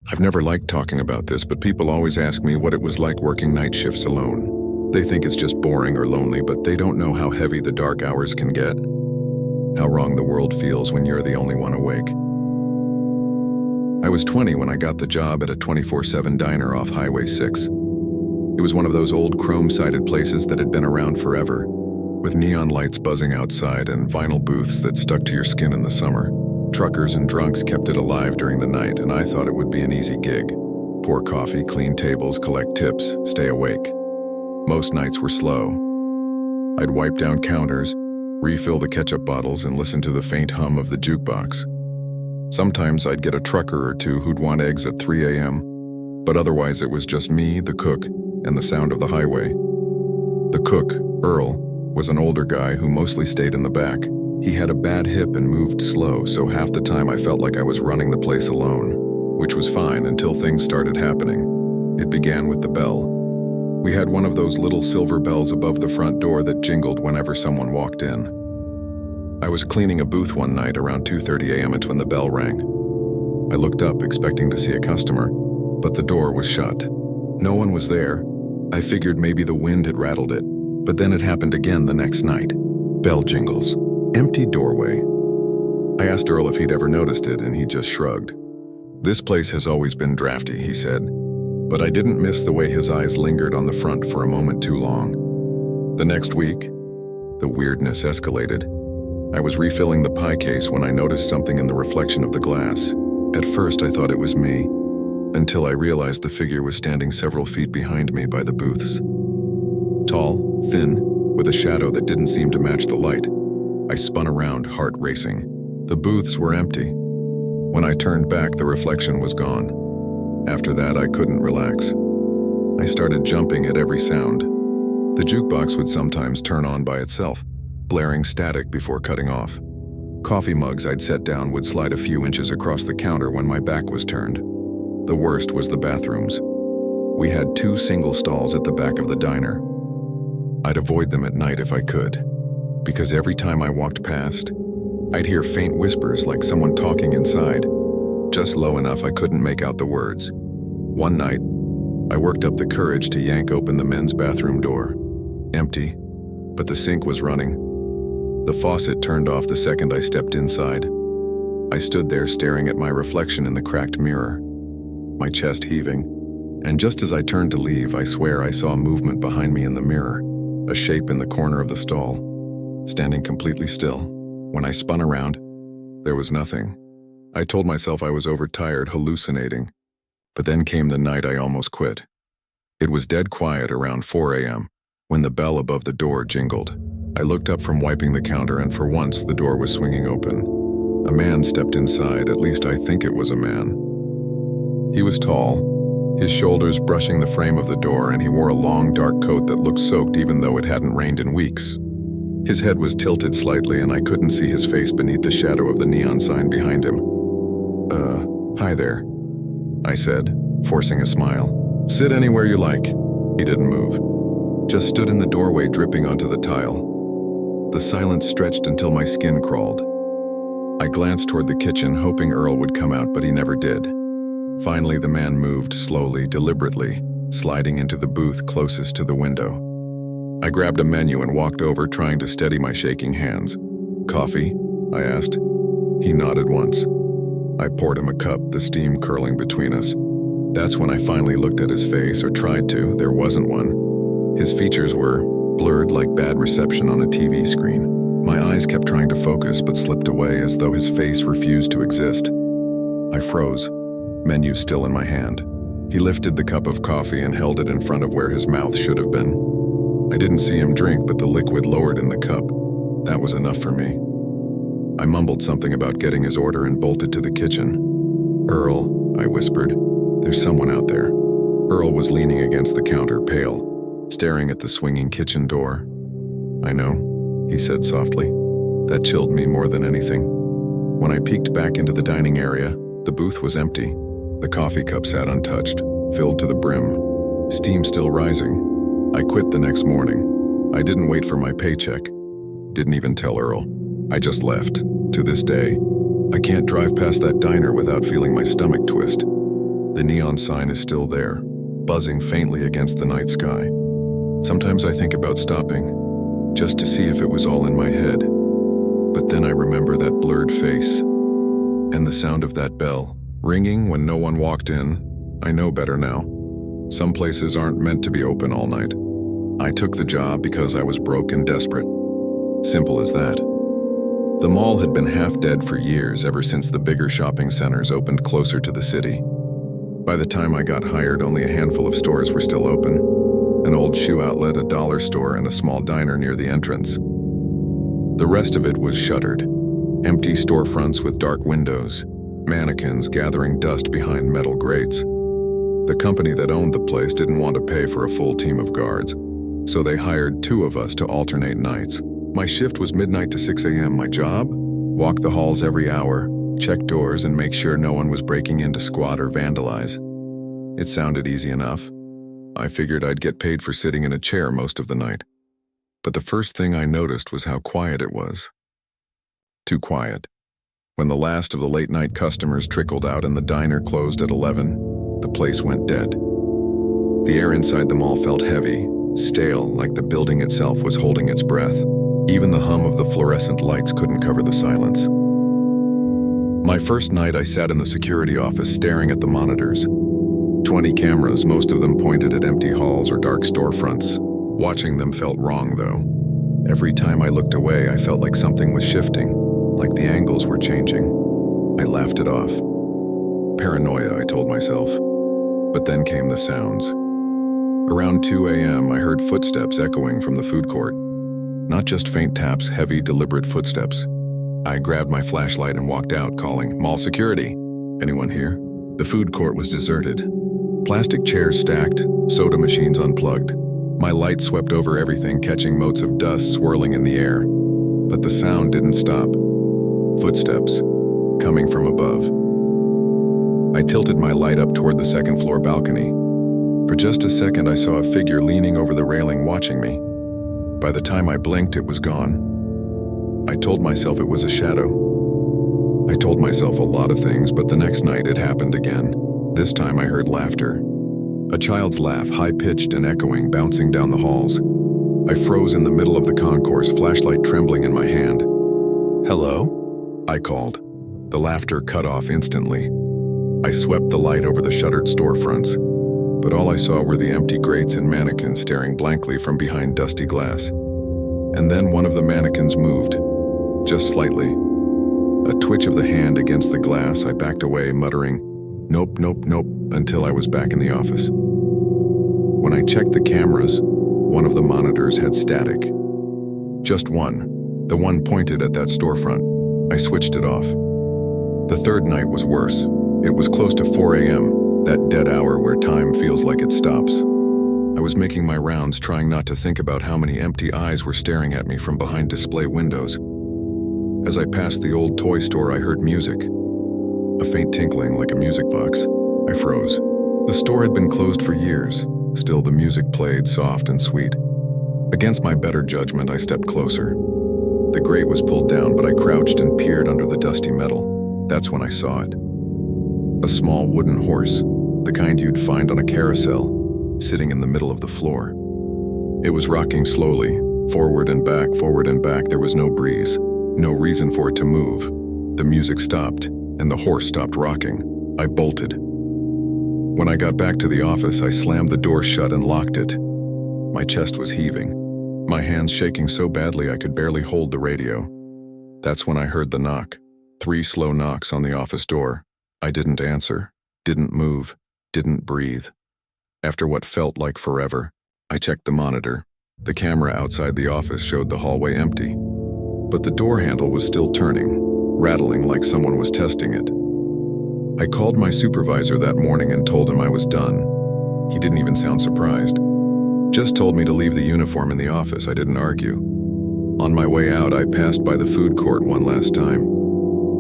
I've never liked talking about this, but people always ask me what it was like working night shifts alone. They think it's just boring or lonely, but they don't know how heavy the dark hours can get. How wrong the world feels when you're the only one awake. I was 20 when I got the job at a 24/7 diner off Highway 6. It was one of those old chrome-sided places that had been around forever, with neon lights buzzing outside and vinyl booths that stuck to your skin in the summer. Truckers and drunks kept it alive during the night, and I thought it would be an easy gig. Pour coffee, clean tables, collect tips, stay awake. Most nights were slow. I'd wipe down counters, refill the ketchup bottles, and listen to the faint hum of the jukebox. Sometimes I'd get a trucker or two who'd want eggs at 3 a.m., but otherwise it was just me, the cook, and the sound of the highway. The cook, Earl, was an older guy who mostly stayed in the back. He had a bad hip and moved slow, so half the time I felt like I was running the place alone, which was fine until things started happening. It began with the bell. We had one of those little silver bells above the front door that jingled whenever someone walked in. I was cleaning a booth one night around 2:30 a.m. when the bell rang. I looked up expecting to see a customer, but the door was shut. No one was there. I figured maybe the wind had rattled it, but then it happened again the next night. Bell jingles. Empty doorway. I asked Earl if he'd ever noticed it, and he just shrugged. "This place has always been drafty," he said, but I didn't miss the way his eyes lingered on the front for a moment too long. The next week, the weirdness escalated. I was refilling the pie case when I noticed something in the reflection of the glass. At first, I thought it was me, until I realized the figure was standing several feet behind me by the booths. Tall, thin, with a shadow that didn't seem to match the light. I spun around, heart racing. The booths were empty. When I turned back, the reflection was gone. After that, I couldn't relax. I started jumping at every sound. The jukebox would sometimes turn on by itself, blaring static before cutting off. Coffee mugs I'd set down would slide a few inches across the counter when my back was turned. The worst was the bathrooms. We had 2 single stalls at the back of the diner. I'd avoid them at night if I could, because every time I walked past, I'd hear faint whispers like someone talking inside, just low enough I couldn't make out the words. One night, I worked up the courage to yank open the men's bathroom door. Empty, but the sink was running. The faucet turned off the second I stepped inside. I stood there staring at my reflection in the cracked mirror, my chest heaving, and just as I turned to leave, I swear I saw movement behind me in the mirror, a shape in the corner of the stall, standing completely still. When I spun around, there was nothing. I told myself I was overtired, hallucinating. But then came the night I almost quit. It was dead quiet around 4 a.m. when the bell above the door jingled. I looked up from wiping the counter, and for once the door was swinging open. A man stepped inside, at least I think it was a man. He was tall, his shoulders brushing the frame of the door, and he wore a long, dark coat that looked soaked even though it hadn't rained in weeks. His head was tilted slightly, and I couldn't see his face beneath the shadow of the neon sign behind him. Hi there," I said, forcing a smile. "Sit anywhere you like." He didn't move, just stood in the doorway dripping onto the tile. The silence stretched until my skin crawled. I glanced toward the kitchen, hoping Earl would come out, but he never did. Finally, the man moved slowly, deliberately, sliding into the booth closest to the window. I grabbed a menu and walked over, trying to steady my shaking hands. "Coffee?" I asked. He nodded once. I poured him a cup, the steam curling between us. That's when I finally looked at his face, or tried to. There wasn't one. His features were blurred like bad reception on a TV screen. My eyes kept trying to focus, but slipped away as though his face refused to exist. I froze, menu still in my hand. He lifted the cup of coffee and held it in front of where his mouth should have been. I didn't see him drink, but the liquid lowered in the cup. That was enough for me. I mumbled something about getting his order and bolted to the kitchen. "Earl," I whispered, "there's someone out there." Earl was leaning against the counter, pale, staring at the swinging kitchen door. "I know," he said softly. That chilled me more than anything. When I peeked back into the dining area, the booth was empty. The coffee cup sat untouched, filled to the brim, steam still rising. I quit the next morning. I didn't wait for my paycheck. Didn't even tell Earl. I just left. To this day, I can't drive past that diner without feeling my stomach twist. The neon sign is still there, buzzing faintly against the night sky. Sometimes I think about stopping, just to see if it was all in my head. But then I remember that blurred face, and the sound of that bell, ringing when no one walked in. I know better now. Some places aren't meant to be open all night. I took the job because I was broke and desperate. Simple as that. The mall had been half dead for years, ever since the bigger shopping centers opened closer to the city. By the time I got hired, only a handful of stores were still open. An old shoe outlet, a dollar store, and a small diner near the entrance. The rest of it was shuttered. Empty storefronts with dark windows, mannequins gathering dust behind metal grates. The company that owned the place didn't want to pay for a full team of guards, so they hired 2 of us to alternate nights. My shift was midnight to 6 a.m. My job? Walk the halls every hour, check doors, and make sure no one was breaking in to squat or vandalize. It sounded easy enough. I figured I'd get paid for sitting in a chair most of the night. But the first thing I noticed was how quiet it was. Too quiet. When the last of the late-night customers trickled out and the diner closed at 11, the place went dead. The air inside the mall felt heavy, stale, like the building itself was holding its breath. Even the hum of the fluorescent lights couldn't cover the silence. My first night, I sat in the security office staring at the monitors. 20 cameras, most of them pointed at empty halls or dark storefronts. Watching them felt wrong, though. Every time I looked away, I felt like something was shifting, like the angles were changing. I laughed it off. Paranoia, I told myself. But then came the sounds. Around 2 a.m., I heard footsteps echoing from the food court. Not just faint taps, heavy, deliberate footsteps. I grabbed my flashlight and walked out, calling, "Mall security! Anyone here?" The food court was deserted. Plastic chairs stacked, soda machines unplugged. My light swept over everything, catching motes of dust swirling in the air. But the sound didn't stop. Footsteps, coming from above. I tilted my light up toward the second-floor balcony. For just a second, I saw a figure leaning over the railing watching me. By the time I blinked, it was gone. I told myself it was a shadow. I told myself a lot of things, but the next night it happened again. This time I heard laughter. A child's laugh, high-pitched and echoing, bouncing down the halls. I froze in the middle of the concourse, flashlight trembling in my hand. "Hello?" I called. The laughter cut off instantly. I swept the light over the shuttered storefronts, but all I saw were the empty grates and mannequins staring blankly from behind dusty glass. And then one of the mannequins moved, just slightly. A twitch of the hand against the glass, I backed away, muttering, "Nope, nope, nope," until I was back in the office. When I checked the cameras, one of the monitors had static. Just one, the one pointed at that storefront. I switched it off. The third night was worse. It was close to 4 a.m., that dead hour where time feels like it stops. I was making my rounds, trying not to think about how many empty eyes were staring at me from behind display windows. As I passed the old toy store, I heard music. A faint tinkling like a music box. I froze. The store had been closed for years. Still, the music played, soft and sweet. Against my better judgment, I stepped closer. The grate was pulled down, but I crouched and peered under the dusty metal. That's when I saw it. A small wooden horse, the kind you'd find on a carousel, sitting in the middle of the floor. It was rocking slowly, forward and back, forward and back. There was no breeze, no reason for it to move. The music stopped, and the horse stopped rocking. I bolted. When I got back to the office, I slammed the door shut and locked it. My chest was heaving, my hands shaking so badly I could barely hold the radio. That's when I heard the knock. 3 slow knocks on the office door. I didn't answer, didn't move, didn't breathe. After what felt like forever, I checked the monitor. The camera outside the office showed the hallway empty, but the door handle was still turning, rattling like someone was testing it. I called my supervisor that morning and told him I was done. He didn't even sound surprised. Just told me to leave the uniform in the office. I didn't argue. On my way out, I passed by the food court one last time.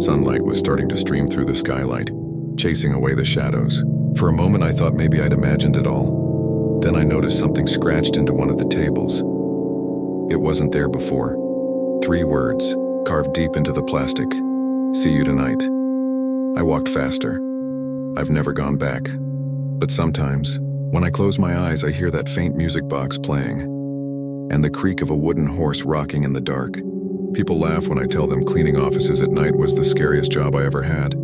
Sunlight was starting to stream through the skylight, chasing away the shadows. For a moment, I thought maybe I'd imagined it all. Then I noticed something scratched into one of the tables. It wasn't there before. 3 words, carved deep into the plastic. "See you tonight." I walked faster. I've never gone back. But sometimes, when I close my eyes, I hear that faint music box playing, and the creak of a wooden horse rocking in the dark. People laugh when I tell them cleaning offices at night was the scariest job I ever had.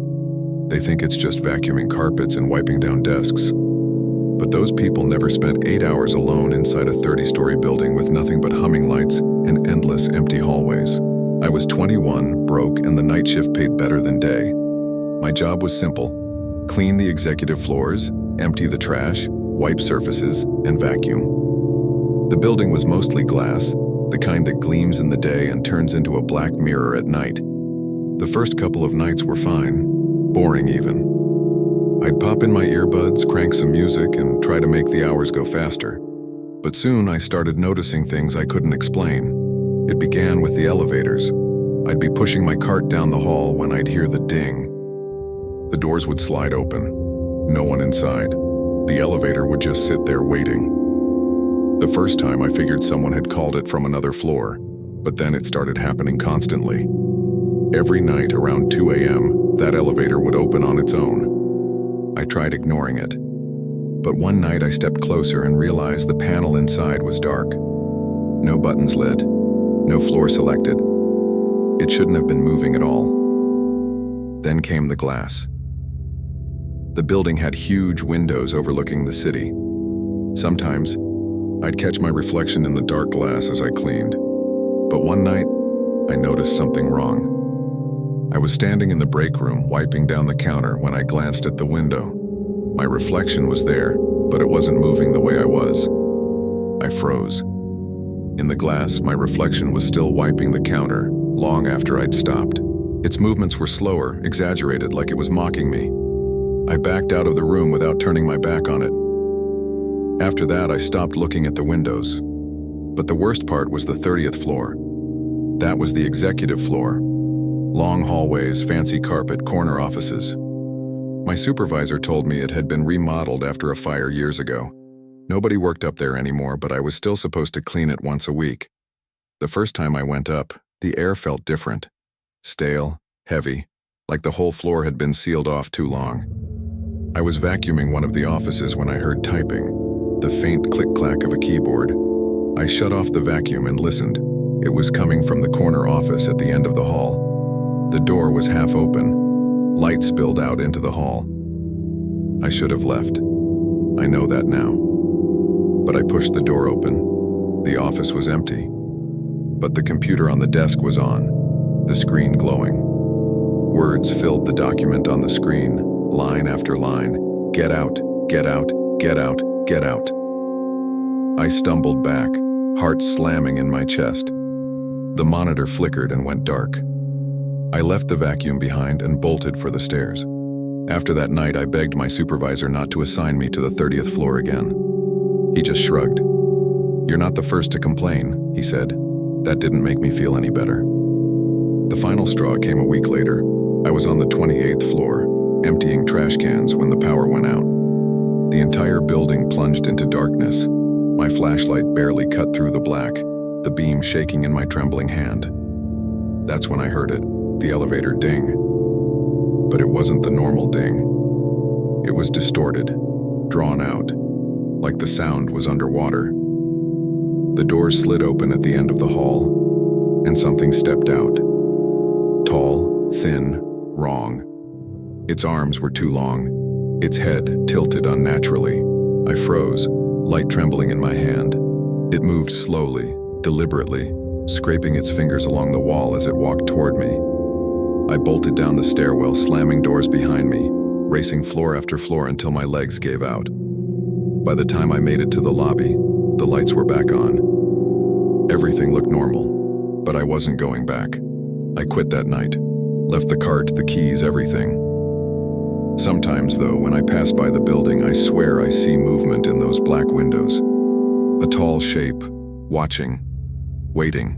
They think it's just vacuuming carpets and wiping down desks. But those people never spent 8 hours alone inside a 30-story building with nothing but humming lights and endless empty hallways. I was 21, broke, and the night shift paid better than day. My job was simple: clean the executive floors, empty the trash, wipe surfaces, and vacuum. The building was mostly glass, the kind that gleams in the day and turns into a black mirror at night. The first couple of nights were fine, boring even. I'd pop in my earbuds, crank some music, and try to make the hours go faster. But soon I started noticing things I couldn't explain. It began with the elevators. I'd be pushing my cart down the hall when I'd hear the ding. The doors would slide open. No one inside. The elevator would just sit there waiting. The first time I figured someone had called it from another floor, but then it started happening constantly. Every night around 2 a.m., that elevator would open on its own. I tried ignoring it. But one night I stepped closer and realized the panel inside was dark. No buttons lit, no floor selected. It shouldn't have been moving at all. Then came the glass. The building had huge windows overlooking the city. Sometimes, I'd catch my reflection in the dark glass as I cleaned. But one night, I noticed something wrong. I was standing in the break room, wiping down the counter when I glanced at the window. My reflection was there, but it wasn't moving the way I was. I froze. In the glass, my reflection was still wiping the counter, long after I'd stopped. Its movements were slower, exaggerated, like it was mocking me. I backed out of the room without turning my back on it. After that, I stopped looking at the windows. But the worst part was the 30th floor. That was the executive floor. Long hallways, fancy carpet, corner offices. My supervisor told me it had been remodeled after a fire years ago. Nobody worked up there anymore, but I was still supposed to clean it once a week. The first time I went up, the air felt different. Stale, heavy, like the whole floor had been sealed off too long. I was vacuuming one of the offices when I heard typing, the faint click-clack of a keyboard. I shut off the vacuum and listened. It was coming from the corner office at the end of the hall. The door was half open. Light spilled out into the hall. I should have left. I know that now. But I pushed the door open. The office was empty. But the computer on the desk was on, the screen glowing. Words filled the document on the screen, line after line. Get out, get out, get out, get out. I stumbled back, heart slamming in my chest. The monitor flickered and went dark. I left the vacuum behind and bolted for the stairs. After that night, I begged my supervisor not to assign me to the 30th floor again. He just shrugged. "You're not the first to complain," he said. That didn't make me feel any better. The final straw came a week later. I was on the 28th floor, emptying trash cans when the power went out. The entire building plunged into darkness. My flashlight barely cut through the black, the beam shaking in my trembling hand. That's when I heard it, the elevator ding. But it wasn't the normal ding. It was distorted, drawn out, like the sound was underwater. The doors slid open at the end of the hall, and something stepped out. Tall, thin, wrong. Its arms were too long, its head tilted unnaturally. I froze, light trembling in my hand. It moved slowly, deliberately, scraping its fingers along the wall as it walked toward me. I bolted down the stairwell, slamming doors behind me, racing floor after floor until my legs gave out. By the time I made it to the lobby, the lights were back on. Everything looked normal, but I wasn't going back. I quit that night, left the cart, the keys, everything. Sometimes, though, when I pass by the building, I swear I see movement in those black windows. A tall shape, watching, waiting.